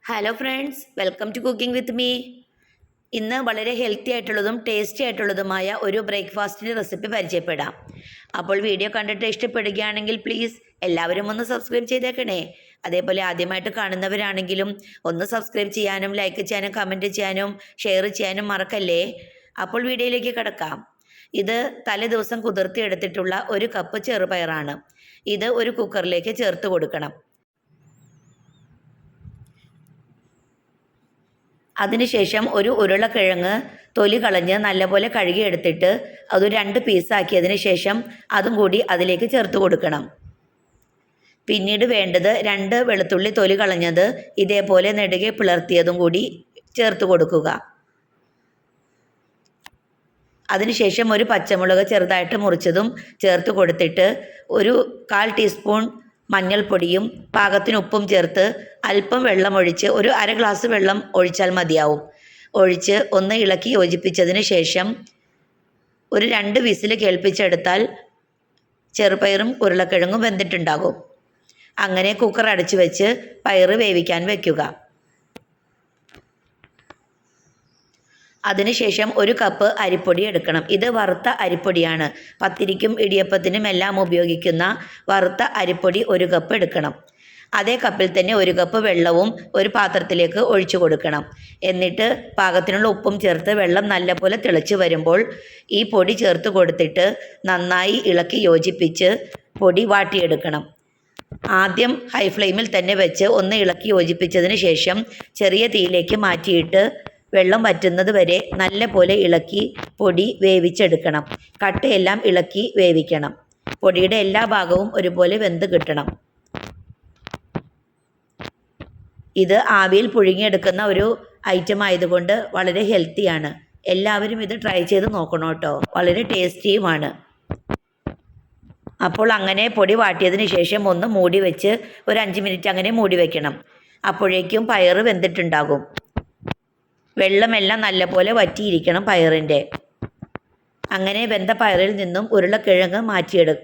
Hello friends, welcome to cooking with me. ഇന്ന് വളരെ healthy ആയിട്ടുള്ളതും ടേസ്റ്റി ആയിട്ടുള്ളതുമായ ഒരു ബ്രേക്ക്ഫാസ്റ്റിൻ്റെ റെസിപ്പി പരിചയപ്പെടാം. അപ്പോൾ വീഡിയോ കണ്ടിട്ട് ഇഷ്ടപ്പെടുകയാണെങ്കിൽ പ്ലീസ് എല്ലാവരും ഒന്ന് സബ്സ്ക്രൈബ് ചെയ്തേക്കണേ. അതേപോലെ ആദ്യമായിട്ട് കാണുന്നവരാണെങ്കിലും ഒന്ന് സബ്സ്ക്രൈബ് ചെയ്യാനും ലൈക്ക് ചെയ്യാനും കമൻറ്റ് ചെയ്യാനും ഷെയർ ചെയ്യാനും മറക്കല്ലേ. അപ്പോൾ വീഡിയോയിലേക്ക് കിടക്കാം. ഇത് തലേദിവസം കുതിർത്തിയെടുത്തിട്ടുള്ള 1 കപ്പ് ചെറുപയറാണ്. ഇത് ഒരു കുക്കറിലേക്ക് ചേർത്ത് കൊടുക്കണം. അതിനുശേഷം ഒരു ഉരുളക്കിഴങ്ങ് തൊലി കളഞ്ഞ് നല്ലപോലെ കഴുകിയെടുത്തിട്ട് അത് 2 പീസാക്കിയതിന് ശേഷം അതും കൂടി അതിലേക്ക് ചേർത്ത് കൊടുക്കണം. പിന്നീട് വേണ്ടത് 2 വെളുത്തുള്ളി തൊലി കളഞ്ഞത് ഇതേപോലെ നെടുകെ പിളർത്തിയതും കൂടി ചേർത്ത് കൊടുക്കുക. അതിനുശേഷം ഒരു പച്ചമുളക് ചെറുതായിട്ട് മുറിച്ചതും ചേർത്ത് കൊടുത്തിട്ട് ഒരു 1/4 ടീസ്പൂൺ മഞ്ഞൾപ്പൊടിയും പാകത്തിന് ഉപ്പും ചേർത്ത് അല്പം വെള്ളം ഒഴിച്ച് ഒരു 1/2 ഗ്ലാസ് വെള്ളം ഒഴിച്ചാൽ മതിയാവും. ഒഴിച്ച് ഒന്ന് ഇളക്കി യോജിപ്പിച്ചതിന് ശേഷം ഒരു 2 വിസിൽ കേൾപ്പിച്ചെടുത്താൽ ചെറുപയറും ഉരുളക്കിഴങ്ങും വെന്തിട്ടുണ്ടാകും. അങ്ങനെ കുക്കർ അടച്ചു വെച്ച് പയറ് വേവിക്കാൻ വയ്ക്കുക. അതിനുശേഷം 1 കപ്പ് അരിപ്പൊടി എടുക്കണം. ഇത് വറുത്ത അരിപ്പൊടിയാണ്. പത്തിരിക്കും ഇടിയപ്പത്തിനും എല്ലാം ഉപയോഗിക്കുന്ന വറുത്ത അരിപ്പൊടി 1 കപ്പ് എടുക്കണം. അതേ കപ്പിൽ തന്നെ 1 കപ്പ് വെള്ളവും ഒരു പാത്രത്തിലേക്ക് ഒഴിച്ചു കൊടുക്കണം. എന്നിട്ട് പാകത്തിനുള്ള ഉപ്പും ചേർത്ത് വെള്ളം നല്ലപോലെ തിളച്ച് വരുമ്പോൾ ഈ പൊടി ചേർത്ത് കൊടുത്തിട്ട് നന്നായി ഇളക്കി യോജിപ്പിച്ച് പൊടി വാട്ടിയെടുക്കണം. ആദ്യം ഹൈ ഫ്ലെയിമിൽ തന്നെ വെച്ച് ഒന്ന് ഇളക്കി യോജിപ്പിച്ചതിന് ശേഷം ചെറിയ തീയിലേക്ക് മാറ്റിയിട്ട് വെള്ളം വറ്റുന്നത് വരെ നല്ല പോലെ ഇളക്കി പൊടി വേവിച്ചെടുക്കണം. കട്ടയെല്ലാം ഇളക്കി വേവിക്കണം. പൊടിയുടെ എല്ലാ ഭാഗവും ഒരുപോലെ വെന്ത് കിട്ടണം. ഇത് ആവിയിൽ പുഴുങ്ങിയെടുക്കുന്ന ഒരു ഐറ്റം ആയതുകൊണ്ട് വളരെ ഹെൽത്തിയാണ്. എല്ലാവരും ഇത് ട്രൈ ചെയ്ത് നോക്കണം കേട്ടോ. വളരെ ടേസ്റ്റിയുമാണ്. അപ്പോൾ അങ്ങനെ പൊടി വാട്ടിയതിന് ശേഷം ഒന്ന് മൂടി വെച്ച് ഒരു 5 മിനിറ്റ് അങ്ങനെ മൂടി വെക്കണം. അപ്പോഴേക്കും പയറ് വെന്തിട്ടുണ്ടാകും. വെള്ളമെല്ലാം നല്ലപോലെ വറ്റിയിരിക്കണം പയറിൻ്റെ. അങ്ങനെ വെന്ത പയറിൽ നിന്നും ഉരുളക്കിഴങ്ങ്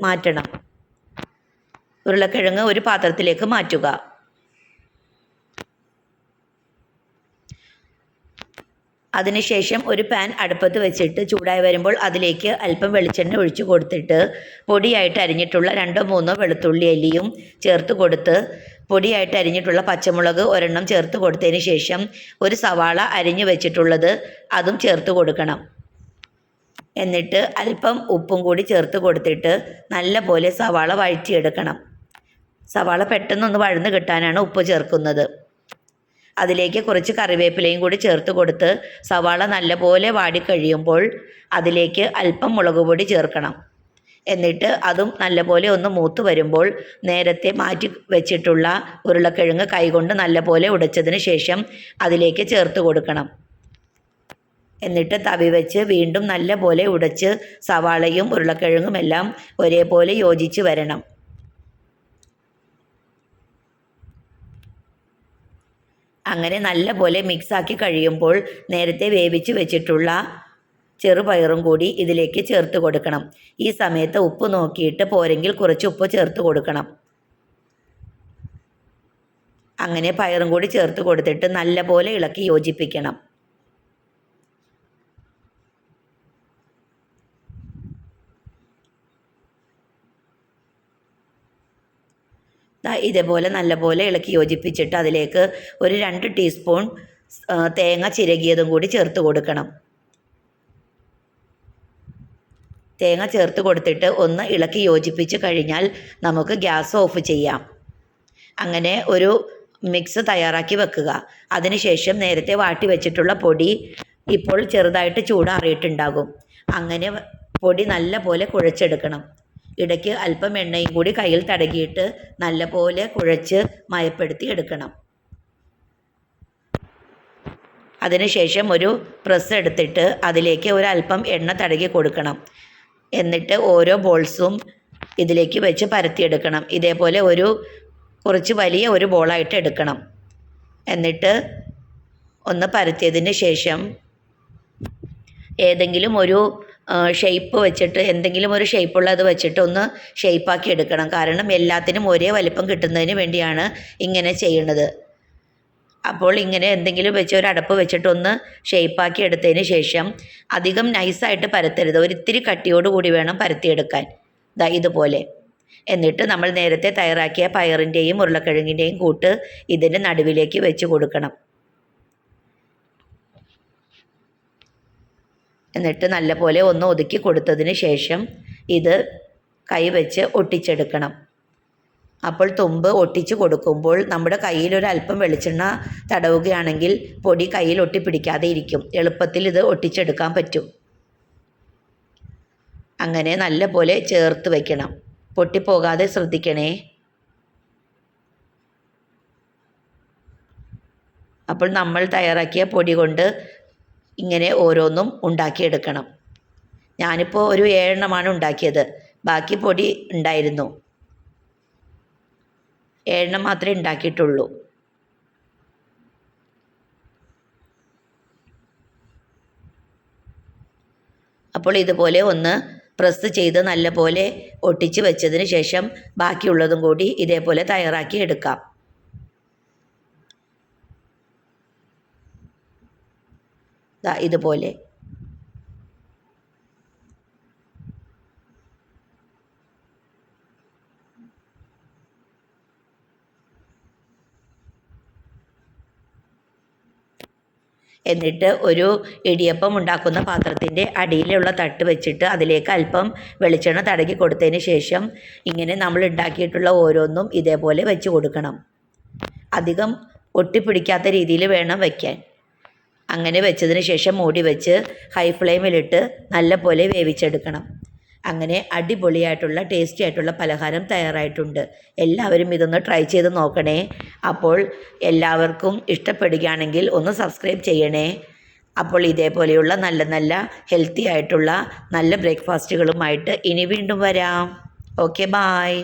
മാറ്റണം. ഉരുളക്കിഴങ്ങ് ഒരു പാത്രത്തിലേക്ക് മാറ്റുക. അതിനുശേഷം ഒരു പാൻ അടുപ്പത്ത് വെച്ചിട്ട് ചൂടായി വരുമ്പോൾ അതിലേക്ക് അല്പം വെളിച്ചെണ്ണ ഒഴിച്ചു കൊടുത്തിട്ട് പൊടിയായിട്ട് അരിഞ്ഞിട്ടുള്ള 2-3 വെളുത്തുള്ളി അല്ലിയും ചേർത്ത് കൊടുത്ത് പൊടിയായിട്ട് അരിഞ്ഞിട്ടുള്ള പച്ചമുളക് 1 ചേർത്ത് കൊടുത്തതിന് ശേഷം ഒരു സവാള അരിഞ്ഞു വെച്ചിട്ടുള്ളത് അതും ചേർത്ത് കൊടുക്കണം. എന്നിട്ട് അല്പം ഉപ്പും കൂടി ചേർത്ത് കൊടുത്തിട്ട് നല്ല പോലെ സവാള വഴറ്റിയെടുക്കണം. സവാള പെട്ടെന്നൊന്ന് വഴന്ന് കിട്ടാനാണ് ഉപ്പ് ചേർക്കുന്നത്. അതിലേക്ക് കുറച്ച് കറിവേപ്പിലയും കൂടി ചേർത്ത് കൊടുത്ത് സവാള നല്ലപോലെ വാടിക്കഴിയുമ്പോൾ അതിലേക്ക് അല്പം മുളക് പൊടി ചേർക്കണം. എന്നിട്ട് അതും നല്ലപോലെ ഒന്ന് മൂത്ത് വരുമ്പോൾ നേരത്തെ മാറ്റി വെച്ചിട്ടുള്ള ഉരുളക്കിഴങ്ങ് കൈകൊണ്ട് നല്ലപോലെ ഉടച്ചതിന് ശേഷം അതിലേക്ക് ചേർത്ത് കൊടുക്കണം. എന്നിട്ട് തവി വെച്ച് വീണ്ടും നല്ലപോലെ ഉടച്ച് സവാളയും ഉരുളക്കിഴങ്ങും എല്ലാം ഒരേപോലെ യോജിച്ച് വരണം. അങ്ങനെ നല്ലപോലെ മിക്സാക്കി കഴിയുമ്പോൾ നേരത്തെ വേവിച്ച് വെച്ചിട്ടുള്ള ചെറുപയറും കൂടി ഇതിലേക്ക് ചേർത്ത് കൊടുക്കണം. ഈ സമയത്ത് ഉപ്പ് നോക്കിയിട്ട് പോരെങ്കിൽ കുറച്ച് ഉപ്പ് ചേർത്ത് കൊടുക്കണം. അങ്ങനെ പയറും കൂടി ചേർത്ത് കൊടുത്തിട്ട് നല്ലപോലെ ഇളക്കി യോജിപ്പിക്കണം. ഇതേപോലെ നല്ലപോലെ ഇളക്കി യോജിപ്പിച്ചിട്ട് അതിലേക്ക് ഒരു 2 ടീസ്പൂൺ തേങ്ങ ചിരകിയതും കൂടി ചേർത്ത് കൊടുക്കണം. തേങ്ങ ചേർത്ത് കൊടുത്തിട്ട് ഒന്ന് ഇളക്കി യോജിപ്പിച്ച് കഴിഞ്ഞാൽ നമുക്ക് ഗ്യാസ് ഓഫ് ചെയ്യാം. അങ്ങനെ ഒരു മിക്സ് തയ്യാറാക്കി വെക്കുക. അതിനുശേഷം നേരത്തെ വാട്ടി വെച്ചിട്ടുള്ള പൊടി ഇപ്പോൾ ചെറുതായിട്ട് ചൂടാറിയിട്ടുണ്ടാകും. അങ്ങനെ പൊടി നല്ല പോലെ കുഴച്ചെടുക്കണം. ഇടയ്ക്ക് അല്പം എണ്ണയും കൂടി കയ്യിൽ തടകിയിട്ട് നല്ലപോലെ കുഴച്ച് മയപ്പെടുത്തി എടുക്കണം. അതിനുശേഷം ഒരു പ്രസ് എടുത്തിട്ട് അതിലേക്ക് ഒരല്പം എണ്ണ തടകി കൊടുക്കണം. എന്നിട്ട് ഓരോ ബോൾസും ഇതിലേക്ക് വെച്ച് പരത്തിയെടുക്കണം. ഇതേപോലെ കുറച്ച് വലിയ ഒരു ബോളായിട്ട് എടുക്കണം. എന്നിട്ട് ഒന്ന് പരത്തിയതിന് ശേഷം ഏതെങ്കിലും ഒരു ഷേപ്പ് വെച്ചിട്ട് എന്തെങ്കിലും ഒരു ഷേപ്പുള്ളത് വെച്ചിട്ട് ഒന്ന് ഷേപ്പാക്കി എടുക്കണം. കാരണം എല്ലാത്തിനും ഒരേ വലിപ്പം കിട്ടുന്നതിന് വേണ്ടിയാണ് ഇങ്ങനെ ചെയ്യുന്നത്. അപ്പോൾ ഇങ്ങനെ എന്തെങ്കിലും വെച്ച് ഒരു അടപ്പ് വെച്ചിട്ടൊന്ന് ഷേപ്പാക്കി എടുത്തതിന് ശേഷം അധികം നൈസായിട്ട് പരത്തരുത്, ഒരിത്തിരി കട്ടിയോടുകൂടി വേണം പരത്തിയെടുക്കാൻ. ദാ ഇതുപോലെ. എന്നിട്ട് നമ്മൾ നേരത്തെ തയ്യാറാക്കിയ പയറിൻ്റെയും ഉരുളക്കിഴങ്ങിൻ്റെയും കൂട്ട് ഇതിൻ്റെ നടുവിലേക്ക് വെച്ച് കൊടുക്കണം. എന്നിട്ട് നല്ലപോലെ ഒന്ന് ഒതുക്കി കൊടുത്തതിന് ശേഷം ഇത് കൈ വെച്ച് ഒട്ടിച്ചെടുക്കണം. അപ്പോൾ തുമ്പ് ഒട്ടിച്ച് കൊടുക്കുമ്പോൾ നമ്മുടെ കയ്യിലൊരല്പം വെളിച്ചെണ്ണ തടവുകയാണെങ്കിൽ പൊടി കയ്യിൽ ഒട്ടിപ്പിടിക്കാതെ ഇരിക്കും. എളുപ്പത്തിൽ ഇത് ഒട്ടിച്ചെടുക്കാൻ പറ്റും. അങ്ങനെ നല്ലപോലെ ചേർത്ത് വയ്ക്കണം. പൊട്ടിപ്പോകാതെ ശ്രദ്ധിക്കണേ. അപ്പോൾ നമ്മൾ തയ്യാറാക്കിയ പൊടി കൊണ്ട് ഇങ്ങനെ ഓരോന്നും ഉണ്ടാക്കിയെടുക്കണം. ഞാനിപ്പോൾ ഒരു 7 എണ്ണമാണ് ഉണ്ടാക്കിയത്. ബാക്കി പൊടി ഉണ്ടായിരുന്നു. 7 എണ്ണം മാത്രമേ ഉണ്ടാക്കിയിട്ടുള്ളൂ. അപ്പോൾ ഇതുപോലെ ഒന്ന് പ്രസ് ചെയ്ത് നല്ലപോലെ ഒട്ടിച്ച് വെച്ചതിന് ശേഷം ബാക്കിയുള്ളതും കൂടി ഇതേപോലെ തയ്യാറാക്കി എടുക്കാം. ഇതുപോലെ. എന്നിട്ട് ഒരു ഇടിയപ്പം ഉണ്ടാക്കുന്ന പാത്രത്തിൻ്റെ അടിയിലുള്ള തട്ട് വെച്ചിട്ട് അതിലേക്ക് അല്പം വെളിച്ചെണ്ണ തടകി കൊടുത്തതിന് ശേഷം ഇങ്ങനെ നമ്മൾ ഉണ്ടാക്കിയിട്ടുള്ള ഓരോന്നും ഇതേപോലെ വെച്ച് കൊടുക്കണം. അധികം ഒട്ടിപ്പിടിക്കാത്ത രീതിയിൽ വേണം വയ്ക്കാൻ. അങ്ങനെ വെച്ചതിന് ശേഷം മൂടി വെച്ച് ഹൈ ഫ്ലെയിമിലിട്ട് നല്ലപോലെ വേവിച്ചെടുക്കണം. അങ്ങനെ അടിപൊളിയായിട്ടുള്ള ടേസ്റ്റി ആയിട്ടുള്ള പലഹാരം തയ്യാറായിട്ടുണ്ട്. എല്ലാവരും ഇതൊന്ന് ട്രൈ ചെയ്ത് നോക്കണേ. അപ്പോൾ എല്ലാവർക്കും ഇഷ്ടപ്പെടുകയാണെങ്കിൽ ഒന്ന് സബ്സ്ക്രൈബ് ചെയ്യണേ. അപ്പോൾ ഇതേപോലെയുള്ള നല്ല നല്ല ഹെൽത്തി ആയിട്ടുള്ള നല്ല ബ്രേക്ക്ഫാസ്റ്റുകളുമായിട്ട് ഇനി വീണ്ടും വരാം. Okay, bye.